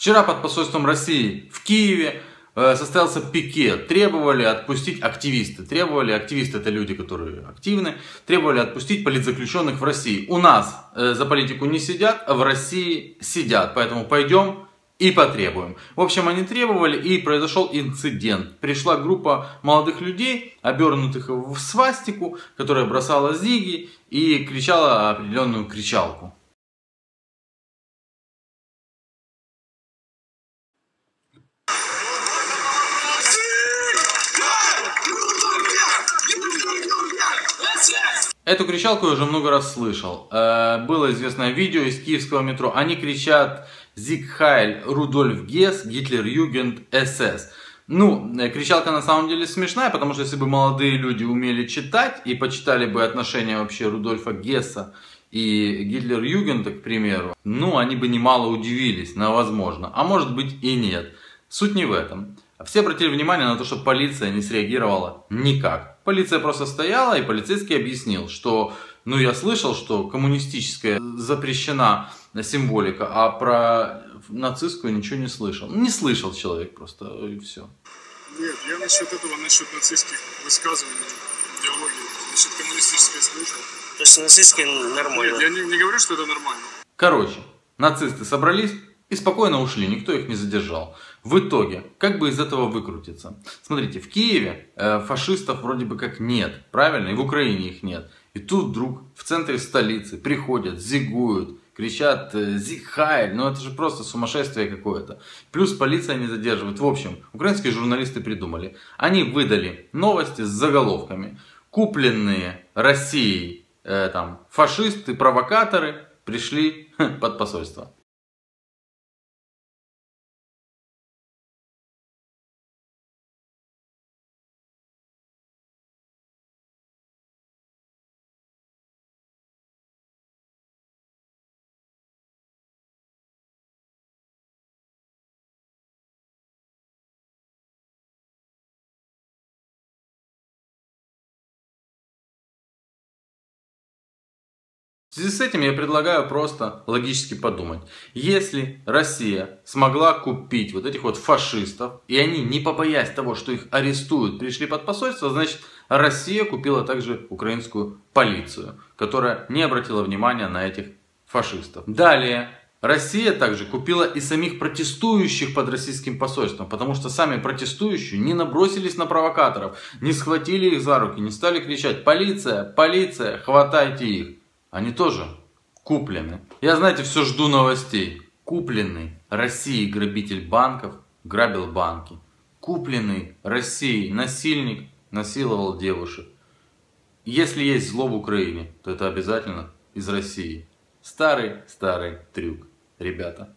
Вчера под посольством России в Киеве состоялся пикет. Требовали отпустить активисты. Активисты — это люди, которые активны. Требовали отпустить политзаключенных в России. У нас за политику не сидят, а в России сидят. Поэтому пойдем и потребуем. В общем, они требовали, и произошел инцидент. Пришла группа молодых людей, обернутых в свастику, которая бросала зиги и кричала определенную кричалку. Эту кричалку я уже много раз слышал. Было известное видео из киевского метро. Они кричат «Зиг Хайль, Рудольф Гесс, Гитлер Югенд, СС». Ну, кричалка на самом деле смешная, потому что если бы молодые люди умели читать и почитали бы отношения вообще Рудольфа Гесса и Гитлер Югенда, к примеру, ну, они бы немало удивились на возможно. А может быть и нет. Суть не в этом. Все обратили внимание на то, что полиция не среагировала никак. Полиция просто стояла, и полицейский объяснил, что, ну, я слышал, что коммунистическая запрещена символика, а про нацистскую ничего не слышал. Не слышал человек просто, и все. Нет, я насчет этого, насчет нацистских высказываний, идеологии, насчет коммунистической слышал. То есть нацистские нормально? Нет, я не говорю, что это нормально. Короче, нацисты собрались и спокойно ушли, никто их не задержал. В итоге, как бы из этого выкрутиться? Смотрите, в Киеве фашистов вроде бы как нет, правильно? И в Украине их нет. И тут вдруг в центре столицы приходят, зигуют, кричат «Зиг Хайль», ну это же просто сумасшествие какое-то. Плюс полиция не задерживает. В общем, украинские журналисты придумали. Они выдали новости с заголовками: купленные Россией фашисты, провокаторы пришли под посольство. В связи с этим я предлагаю просто логически подумать. Если Россия смогла купить вот этих вот фашистов, и они, не побоясь того, что их арестуют, пришли под посольство, значит, Россия купила также украинскую полицию, которая не обратила внимания на этих фашистов. Далее, Россия также купила и самих протестующих под российским посольством, потому что сами протестующие не набросились на провокаторов, не схватили их за руки, не стали кричать «Полиция! Полиция! Хватайте их!». Они тоже куплены. Я, знаете, все жду новостей. Купленный Россией грабитель банков грабил банки. Купленный Россией насильник насиловал девушек. Если есть зло в Украине, то это обязательно из России. Старый трюк, ребята.